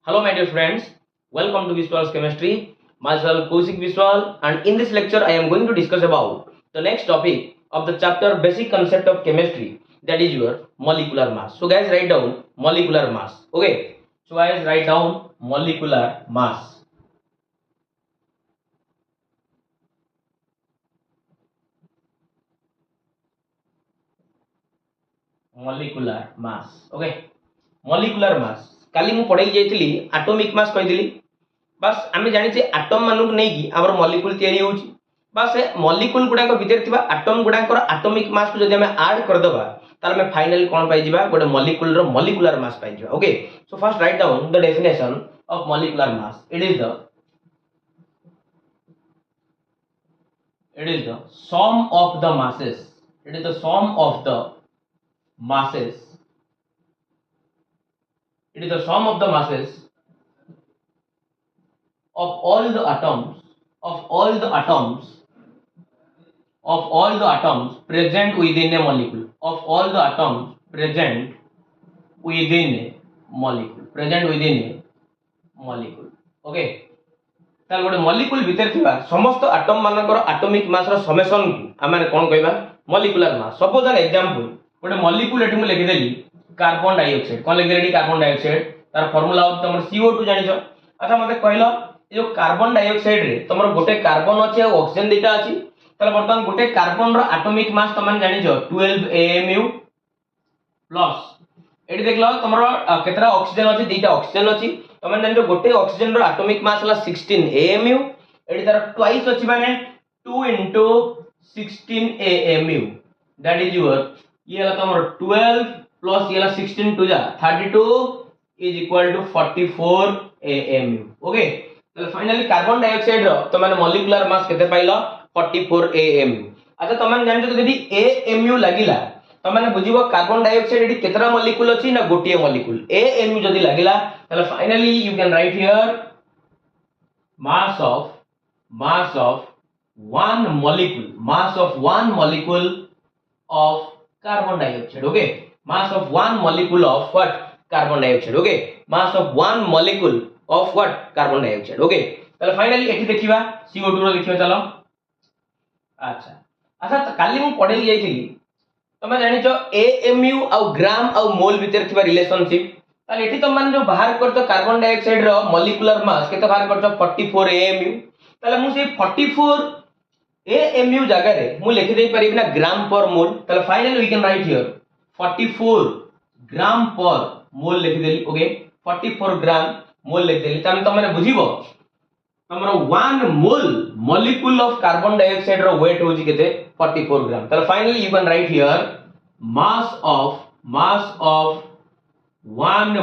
Hello my dear friends, welcome to Vishwal's Chemistry. Myself Kaushik Vishwal, and in this lecture I am going to discuss about the next topic of the chapter Basic Concept of Chemistry, that is your molecular mass. So guys, write down molecular mass. Okay, so guys, write down molecular mass. Molecular mass. Okay, molecular mass. काली मु पढ़ाई जाइली atomic mass कहिली. बस आम जानी atom मानक नहीं आम molecule तैयारी होउची. बस मलिक्यूल गुडाक भितर थिबा एटम गुडाकर एटॉमिक मास को जदि हमें ऐड कर दबा तार में फाइनली कोन पाई जिबा गोटे मलिक्यूल रो मलिक्यूलर मास पाई जिबा. Okay, so first write down the definition of molecular mass. It is the sum of the masses. It is the sum of the masses. It is the sum of the masses of all the atoms present within a molecule, of all the atoms present within a molecule. Okay, ताल गोटे molecule भीतर थिबा समस्त atom मानकर atomic mass रो summation को आमे कोन कहबा molecular mass. Suppose an example गोटे मॉलिक्यूल एठी मु लिखि देली कार्बन डाइऑक्साइड. कोन लिखि देली कार्बन डाइऑक्साइड. तार फार्मूला हो तमर CO2 जानिछो. अच्छा मते कहलो ए जो कार्बन डाइऑक्साइड रे तमर गोटे कार्बन अछि आ ऑक्सीजन दिटा अछि. ताले वर्तमान गोटे कार्बन रो एटॉमिक मास तमन जानिछो 12 AMU प्लस एठी देखलो तमरो केतरा ऑक्सीजन अछि. दिटा ऑक्सीजन अछि. तमन जानिछो गोटे ऑक्सीजन रो एटॉमिक मास हला 16 AMU. एठी तार ट्वाइस अछि माने 2 into 16 AMU. That is your ये हला तमरो 12 प्लस ये हला 16 टू जा 32 is equal to 44 AMU. Okay, तो फाइनली कार्बन डाइऑक्साइड रो तमन मॉलिक्यूलर मास केते पाइलो 44 AMU. अच्छा तमन जानिछो जदि AMU लागिला तमने बुझिबो कार्बन डाइऑक्साइड एडी केतरा मॉलिक्यूल अछि ना गोटिए मॉलिक्यूल. AMU जदि लागिला तले finally you can write here mass of one molecule of carbon dioxide. Okay, mass of one molecule of what? Carbon dioxide. Okay, mass of one molecule of what? Carbon dioxide. Okay, तले finally एठी देखिबा CO2 रो देखिबा चलो. अच्छा काली मु पढेली जाईथिली तमे जानिछो AMU और ग्राम और मोल भीतर थिबा रिलेशनशिप. ताले एठी तमन जो बाहर करतो कार्बन डाइऑक्साइड रो मॉलिक्यूलर मास केते बाहर करतो 44 AMU. ताले मु से 44 AMU जगह रे मु लिखि देई परिबी ना ग्राम पर मोल. ताले finally we can write here 44 gram per mole लिखि देली. ओके, 44 ग्राम मोल लिखि देली. तामे तमने बुझिबो हमरो 1 मोल molecule of carbon dioxide row weight होजी केते 44 ग्राम. ताले finally you can write here mass of 1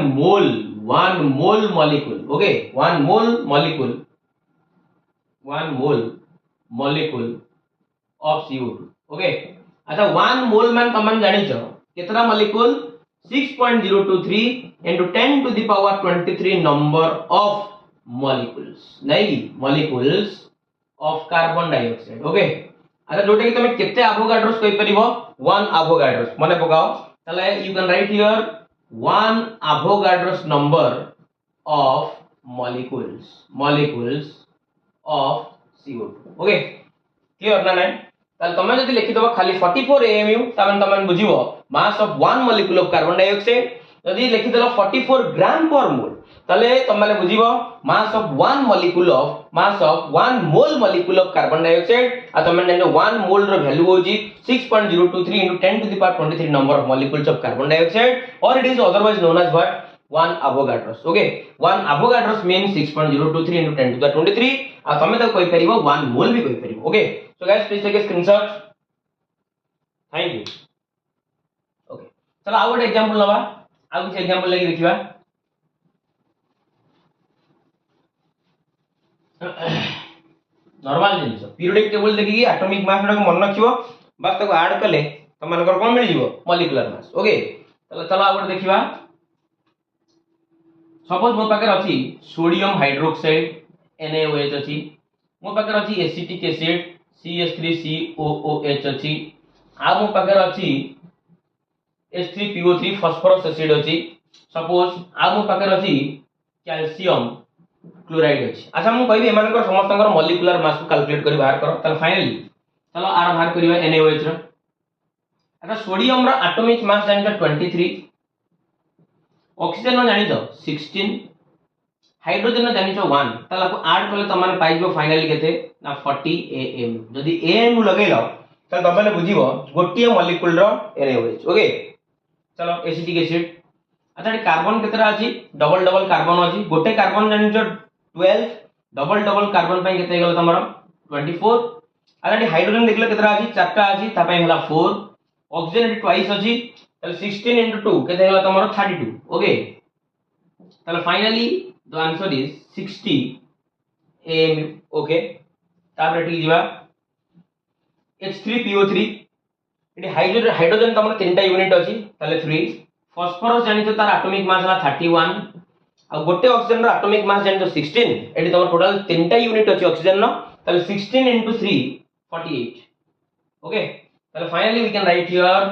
mole molecule. Okay, 1 mole molecule of CO2. Okay, अच्छा 1 मोल मान तमन जानिछो केतरा molecule 6.023 into 10 to the power 23 number of molecules of carbon dioxide. Okay, अच्छा जोटे कि तमे केते Avogadro's कहि परिबो 1 एवोगाड्रोस माने पकाओ. ताले you can write here 1 Avogadro's number of molecules of CO2. Okay, clear ना नहीं. ताले तमे जदि लिखि दबो खाली 44 AMU तमन बुझिबो mass of 1 molecule of carbon dioxide. जदि लिखि देलो 44 ग्राम पर मोल ताले तमने बुझिबो mass of 1 molecule of carbon dioxide. आ तमने जो 1 मोल रो वैल्यू होजी 6.023 into 10 to the power 23 number of molecules of carbon dioxide, or it is otherwise known as what? 1 avogadros. Okay, 1 avogadros means 6.023 into 10 to the 23. आ तमे त कोइ परिबो 1 मोल भी कोइ परिबो. Okay, so guys please take a screenshot. Thank you. Okay, चलो आ गोटे एग्जांपल लबा. आ कुछ एग्जांपल लेके देखिबा. नॉर्मल जिनिस पीरियोडिक टेबल देखि एटॉमिक मास रो मन रखिबो. बस ताको ऐड करले तमनकर कोन मिल जिवो मॉलिक्यूलर मास. ओके, चलो आ गोटे देखिबा. सपोज मो पाकर अछि सोडियम हाइड्रोक्साइड NaOH अछि. मो पाकर अछि एसिटिक एसिड CH3COOH अछि. आ मो पाकर अछि H3PO3 फास्फोरस एसिड अछि. सपोज आ मो पाकर अछि कैल्शियम क्लोराइड अछि। अच्छा मु कहबी एमानकर समस्तकर मॉलिक्यूलर मास को कैलकुलेट करी बाहर करो त फाइनली चलो आर बाहर करिवा NaOH रो। अच्छा सोडियम रो एटॉमिक मास जानितो 23, ऑक्सीजन रो जानितो 16, हाइड्रोजन रो जानितो 1 तला को ऐड करले तमाने पाइबो फाइनली केते ना 40 am। जदी am लगेलो त तमाने बुझिबो गोटिए मॉलिक्यूल रो NaOH। ओके चलो एसिटिक एसिड। अच्छा कार्बन केतरा अछि डबल डबल कार्बन अछि गोटे कार्बन जानितो 12 डबल डबल कार्बन पय केते गेल तमरो 24। अच्छा हाइड्रोजन देखले केतरा अछि चारटा अछि ता पय होला 4, ऑक्सीजन ट्वाइस अछि तले 16 into 2 केते गेल तमरो 32। ओके तले finally the answer is 60 am। Okay तापर एठी जिवा H3PO3 एटी हाइड्रोजन हाइड्रोजन तमरो तीनटा यूनिट अछि तले 3, फास्फोरस जानितो तार एटॉमिक मास हला 31 आ गोटे ऑक्सीजन रो एटॉमिक मास जानितो 16 एटी तमरो टोटल तीनटा यूनिट अछि ऑक्सीजन रो तले 16 into 3 48। ओके तले finally we can write here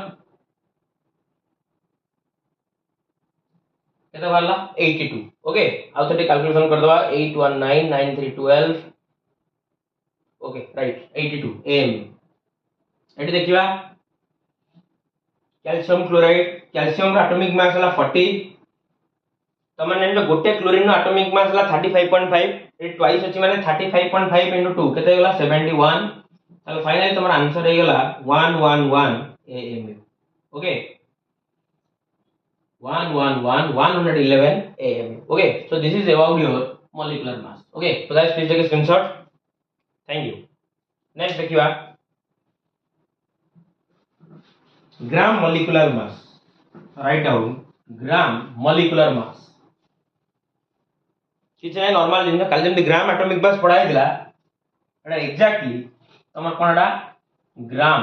केते बारला 82। ओके आउ थोड़ी कैलकुलेशन कर दवा 819 9312। Okay right 82 am। एटी देखिबा कैल्शियम क्लोराइड कैल्शियम रो एटॉमिक मास हला 40 तमन ने गोटे क्लोरीन रो एटॉमिक मास हला 35.5 ए ट्वाइस अछि माने 35.5 into 2 केते गेला 71 तले फाइनली तमर आंसर हे गेला 111 am। Okay 111 am। Okay so this is about your molecular mass। Okay so guys please take a screenshot। thank you। next देखिबा ग्राम molecular mass। write down ग्राम molecular mass किछ नै नॉर्मल जिन काल GeM gram atomic mass पढ़ाई दिला एटा exactly तमर कोनडा ग्राम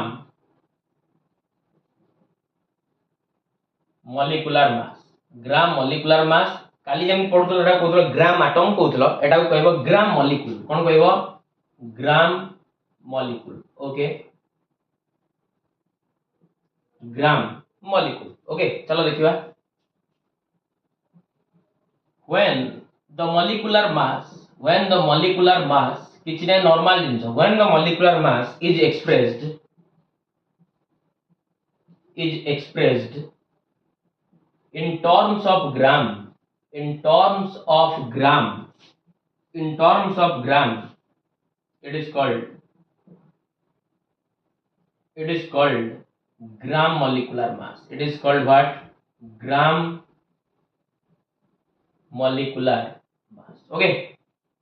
molecular mass। ग्राम molecular mass काली GeM पढतो एटा कोथलो ग्राम atom कोथलो एटा को कहबो gram molecule कोन कहबो gram molecule. Okay gram molecule. Okay चलो देखिबा when the molecular mass किछ नै normal jeans when the molecular mass is expressed in terms of gram it is called gram molecular mass। it is called what gram molecular mass। okay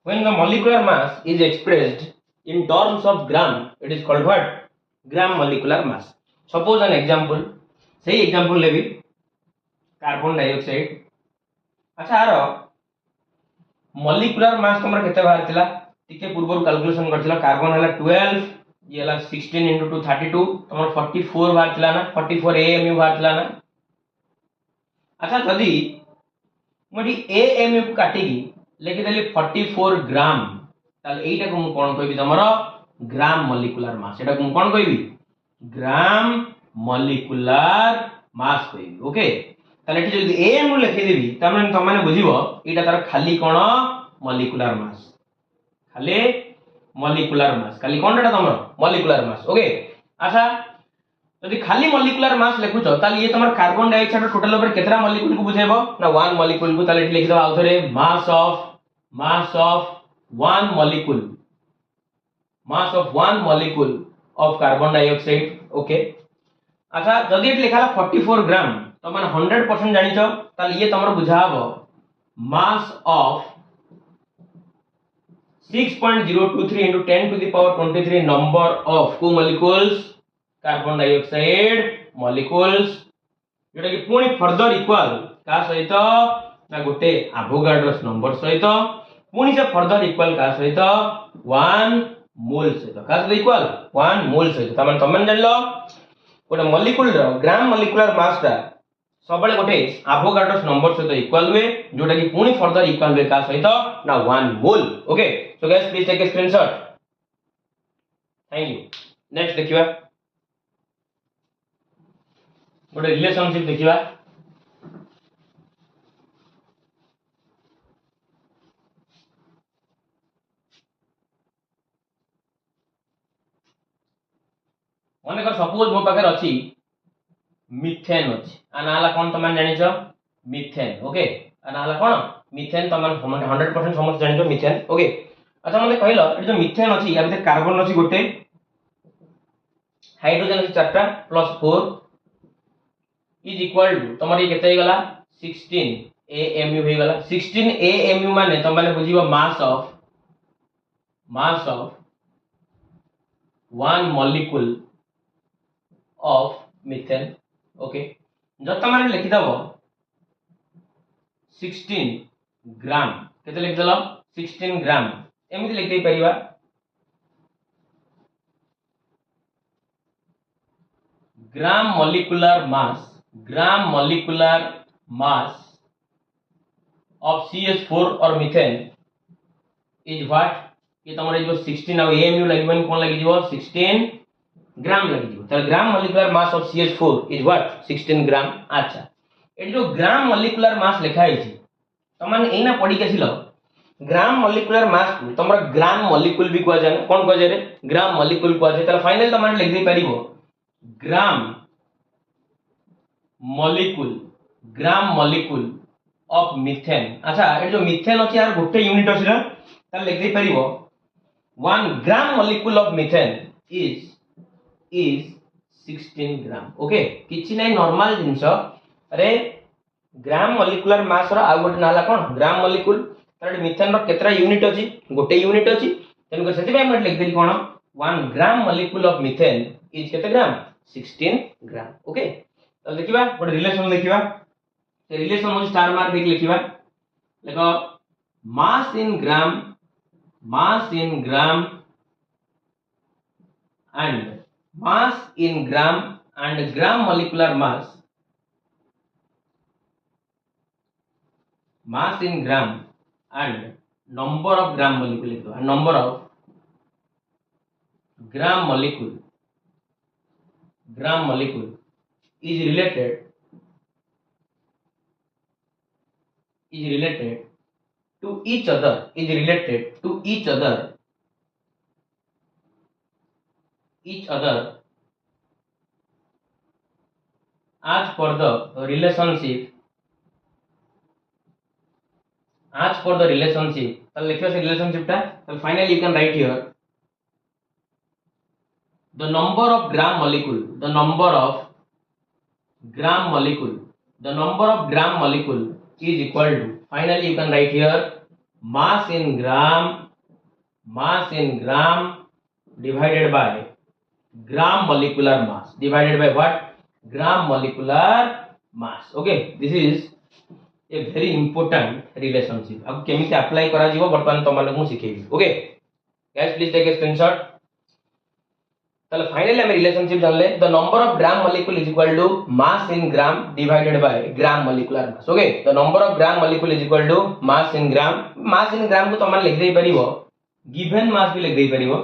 when the molecular mass is expressed in terms of gram it is called what gram molecular mass। suppose an example सही example लेबी carbon dioxide. अच्छा आरो molecular mass तमरा केते बाहर थिला टिके पूर्व calculation करथिला carbon हला 12 ये हला 16 into 2 32 तमरा 44 बाहर थिला ना 44 am बाहर थिला ना। अच्छा जदी मोडी am को काटी की लेखि देली 44 ग्राम ताल एटा को मु कोन कहबी तमरा ग्राम मॉलिक्यूलर मास एटा को मु कोन कहबी ग्राम मॉलिक्यूलर मास कहबी। ओके ताले एठी जदी am लेखि देबी तमने तमाने बुझिबो एटा तार खाली कोन मॉलिक्यूलर मास खाली मॉलिक्यूलर मास खाली कोनटा तमरो मॉलिक्यूलर मास। ओके अच्छा जदी खाली मॉलिक्यूलर मास लेखुछ ताले ये तमर कार्बन डाइऑक्साइड टोटल ओवर केतरा मॉलिक्यूल को बुझाइबो ना 1 मॉलिक्यूल को। ताले एठी लिखि दबा आउथरे mass of 1 molecule of carbon dioxide। Okay अच्छा जदी एठी लिखाला 44 ग्राम तो माने 100% जानिचो ताले ये तमर बुझाबो mass of 6.023 into 10 to the power 23 number of co molecules carbon dioxide molecules जोटा कि पुणी फर्दर इक्वल का सहित ना गोटे एवोगाड्रोस नंबर सहित पुणी से फर्दर इक्वल का सहित 1 मोल सहित का सहित इक्वल 1 मोल सहित तमन तमन जानलो गोटे मॉलिक्यूल रो ग्राम मॉलिक्यूलर मास ता सबले गोटे एवोगाड्रोस नंबर सहित इक्वल हुए जोटा कि पुणी फर्दर इक्वल हुए का सहित ना 1 mole. Okay so guys please take a screenshot. Thank you. Next देखिबा गोटे रिलेशनशिप देखिबा सपोज मो पाखे अच्छी मिथेन अच्छी आ नाला कौन तुम जानिछ मिथेन ओके आ नाला कौन मिथेन तुम 100% समस्त जानिछ मिथेन ओके अच्छा मते कहलो ए जो मिथेन अच्छी या भीतर कार्बन अच्छी गोटे हाइड्रोजन अच्छी चारटा प्लस 4 इज इक्वल टू तुम ये केते गला 16 AMU हो गला 16 AMU माने तुम माने बुझिबो mass of one molecule of methane okay जो तुम माने लिखि दबो 16 ग्राम केते लिख दलो 16 ग्राम एमिति लिख दे परिबा gram molecular mass of CH4 और मीथेन इज व्हाट ये तमरे जो 16 और AMU लगबन कोन लगी जीवो 16 ग्राम लगी जीवो त gram molecular mass of CH4 is what 16 ग्राम अच्छा ए जो ग्राम मोलिकुलर मास लिखा है तमन एना पढी के छिलो ग्राम मोलिकुलर मास को तमरा ग्राम मोलिक्यूल भी कहै जाय कोन कहै जाय रे ग्राम मोलिक्यूल कहै जाय त फाइनल तमन लिख दे परिबो ग्राम मोलिक्यूल ऑफ मीथेन अच्छा ए जो मीथेन अछि यार गोटे यूनिट अछि ना त लिख दे परिबो 1 gram molecule of methane is 16 gram okay किछि नै नॉर्मल जिंस अरे ग्राम मोलिकुलर मास रो आ गोटे नाला कोन ग्राम मोलिक्यूल तर मीथेन रो केतरा यूनिट अछि गोटे यूनिट अछि तेन को सेति मैं लिख देली कोन 1 gram molecule of methane is केते ग्राम 16 ग्राम ओके तो देखिबा गोटे रिलेशन देखिबा से रिलेशन हो स्टार मार्क देख लिखिबा देखो मास in gram and gram molecular mass in gram and number of gram molecule and number of gram molecule is related to each other as per the relationship so लिखियो से relationship ता so finally you can write here the number of gram molecule is equal to finally you can write here mass in gram divided by gram molecular mass divided by what gram molecular mass okay this is a very important relationship अब केमिति apply करा जीवो वर्तमान तमन मु सिखेबी okay guys please take a screenshot चलो finally हम रिलेशनशिप जानले the number of gram molecule is equal to mass in gram divided by gram molecular mass okay the number of gram molecule is equal to mass in gram को तमन लिख देई परिबो given मास भी लिख देई परिबो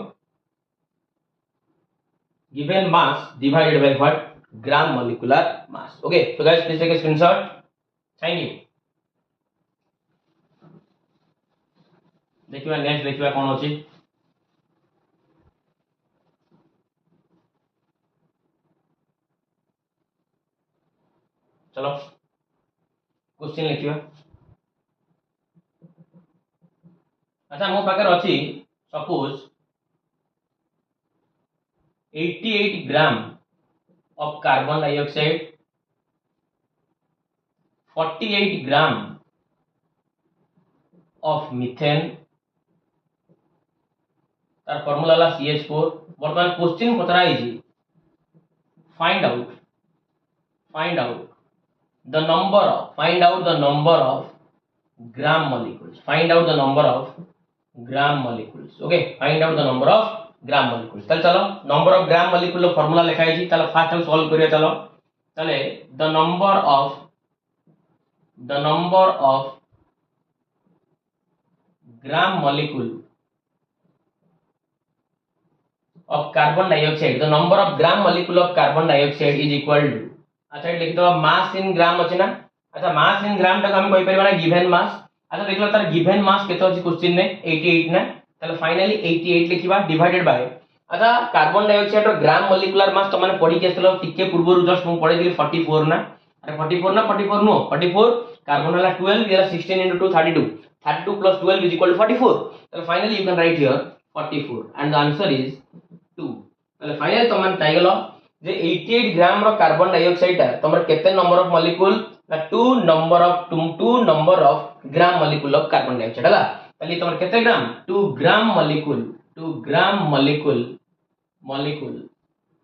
given mass divided by what gram molecular mass okay so guys please take a screenshot thank you देखिबा नेक्स्ट देखिबा कोन अछि चलो क्वेश्चन लिखिबा अच्छा मो पाकर अछि suppose 88 gram of carbon dioxide 48 gram of methane तार फार्मूला ला CH4 वर्तमान क्वेश्चन पतरा है जी find out the number of gram molecules okay find out the number of gram molecule चलो नंबर ऑफ ग्राम मॉलिक्यूल लो फार्मूला लिखा है जी चलो first हम सॉल्व करिया चलो चले the number of gram molecule of carbon dioxide the number of gram molecule of carbon dioxide is equal to अच्छा लिख दो मास इन ग्राम अछि ना अच्छा मास इन ग्राम तक हम कहि परबा ना गिवन मास अच्छा देख लो तार गिवन मास केतो अछि क्वेश्चन ने 88 ना चलो फाइनली 88 लिखिबा डिवाइडेड बाय अच्छा कार्बन डाइऑक्साइड रो ग्राम मॉलिक्यूलर मास तो माने पढ़ी के आसलो टिके पूर्व जस्ट मु पढ़ी दिली 44 ना अरे 44 ना 44 नो 44 कार्बन वाला 12 ये 16 into 2 32 32 plus 12 is equal to 44 so finally you can write here 44 and the answer is 2 तो फाइनली तुम पाई गेलो जे 88 ग्राम रो कार्बन डाइऑक्साइड तमर केते नंबर ऑफ मॉलिक्यूल ना 2 number of gram molecule of carbon dioxide हला तली तमर केते gram 2 gram molecule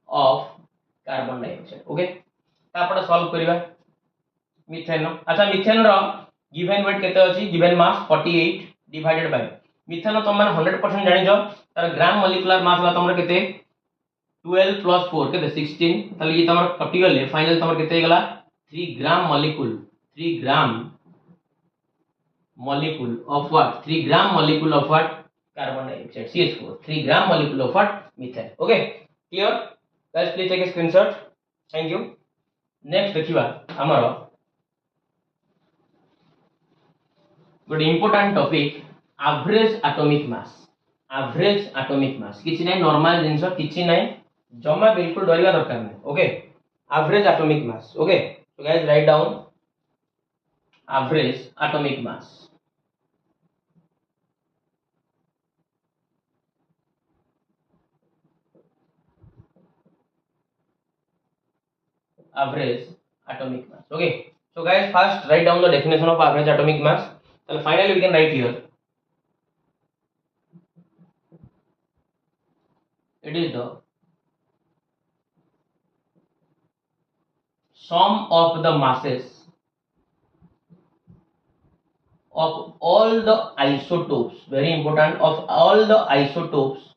of carbon dioxide okay तापडा सॉल्व करिवा मीथेन अच्छा मीथेन रो गिवन वेट केते अछि given mass 48 divided by methane तुम माने 100% जानि जो तार ग्राम मॉलिक्यूलर मास ला तमर केते 12 plus 4 केते 16 ताले ये तमर कटि गले फाइनल तमर केते गेला 3 ग्राम molecule of what 3 gram molecule of what carbon dioxide CH4 3 gram molecule of what methane okay clear guys please take a screenshot thank you next देखिबा हमरो good important topic average atomic mass किछि नै normal जिंस किछि नै जमा बिल्कुल डरिया दरकार नै okay average atomic mass okay so guys write down average atomic mass okay so guys first write down the definition of average atomic mass and finally we can write here it is the sum of the masses of all the isotopes very important of all the isotopes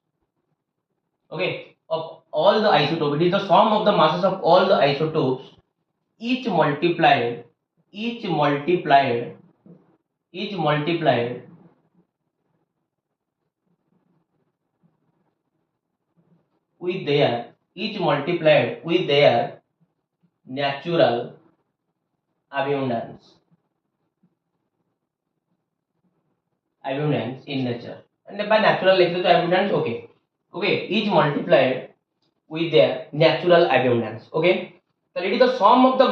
okay of all the isotopes it is the sum of the masses of all the isotopes each multiplied with their natural abundance in nature and by natural like the abundance okay each multiplied with their natural abundance okay so it is the sum of the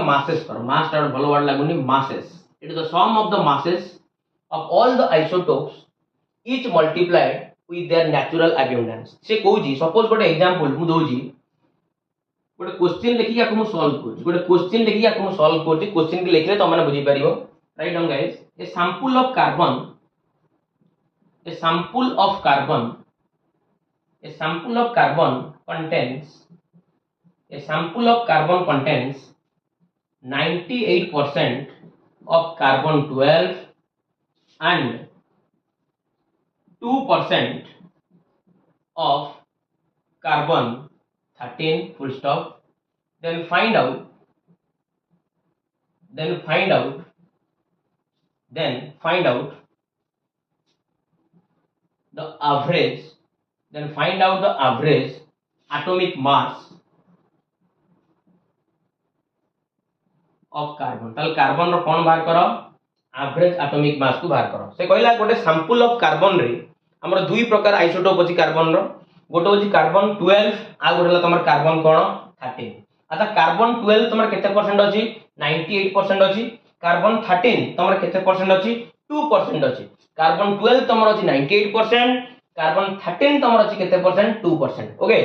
masses for mass tar bhalo word laguni masses it is the sum of the masses of all the isotopes each multiplied with their natural abundance से कहूजी suppose गोटे example मु doji गोटे question लिखि आपको solve कर गोटे question लिखि आपको सॉल्व कर क्वेश्चन के लिखले त माने बुझी परिबो write down guys a sample of carbon contains 98% of carbon 12 and 2% of carbon 13 full stop then find out the average atomic mass of carbon ताल कार्बन रो कोन बाहर करो एवरेज एटॉमिक मास को बाहर करो से कहला गोटे सैंपल ऑफ कार्बन रे हमर दुई प्रकार आइसोटोप अछि कार्बन रो गोटे होछि कार्बन 12 आ गोटे हला तमर कार्बन कोन 13 आता कार्बन 12 तमर केते परसेंट अछि 98% अछि कार्बन 13 तमर केते परसेंट अछि 2% अछि कार्बन 12 तमर अछि 98% कार्बन 13 तमर अछि केते परसेंट 2% ओके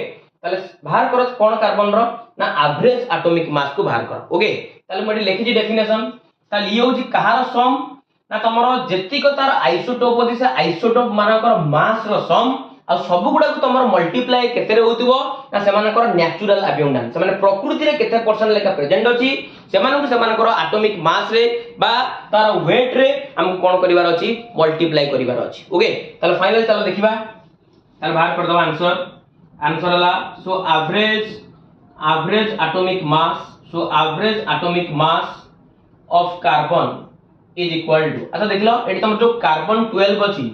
ताले बाहर करो कोन कार्बन रो ना एवरेज एटॉमिक मास को बाहर करो ओके ताले मडी लिखि छि डेफिनेशन ताले ये होछि कहार सम ना तमरो जेतिक तार आइसोटोप अछि से आइसोटोप मानकर मास रो सम आ सब गुडा को तमरो मल्टीप्लाई केते रे होतिबो ना से मानकर नेचुरल अबंडेंस से माने प्रकृति रे केते परसेंट लेका प्रेजेंट अछि से मानको से मानकर एटॉमिक मास रे बा तार वेट रे हम कोन करिवार अछि मल्टीप्लाई करिवार अछि ओके ताले फाइनली चलो देखिबा ताले बाहर कर दबा आंसर हला so average atomic mass of carbon is equal to अच्छा देख लो एटी तमर जो कार्बन 12 अछि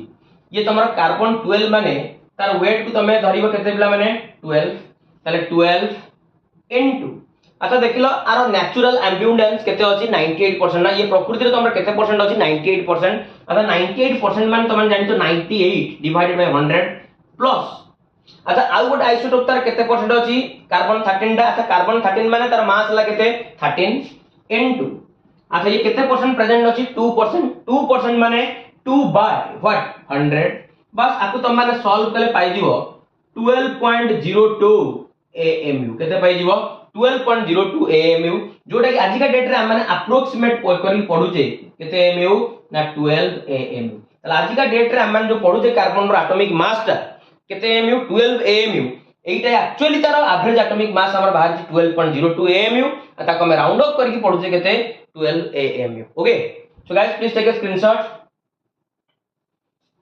ये तमर कार्बन 12 माने तार वेट को तमे धरिबो केते पिला माने 12 ताले 12 into अच्छा देख लो आरो नेचुरल अबंडेंस केते अछि 98% ना ये प्रकृति रे तमर केते परसेंट अछि 98% अच्छा 98% माने तमन जानि तो 98 डिवाइडेड बाय 100 प्लस अच्छा आउ गोटे आइसोटोप तार केते परसेंट अछि कार्बन 13 टा अच्छा कार्बन 13 माने तार मास हला केते 13 N2 अच्छा ये केते परसेंट प्रेजेंट अछि 2% माने 2 बाय व्हाट 100 बस आकु तुम माने सॉल्व कले पाई दिबो 12.02 AMU केते पाई दिबो 12.02 AMU जोटा कि आज का डेट रे हम माने अप्रोक्सीमेट करी पडुचे केते AMU ना 12 AMU तला आज का डेट रे हम माने जो पडुचे कार्बन रो एटॉमिक मास टा केते AMU 12 AMU एटा एक्चुअली तार एवरेज एटॉमिक मास हमर बाहर 12.02 AMU ताको हम राउंड ऑफ करके पडुचे केते 12 AMU okay so guys please take a screenshot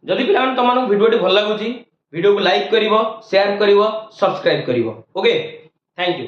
जदि पिलान तमन वीडियो भल लागुची वीडियो को लाइक करिवो शेयर करिवो सब्सक्राइब करिवो ओके थैंक यू।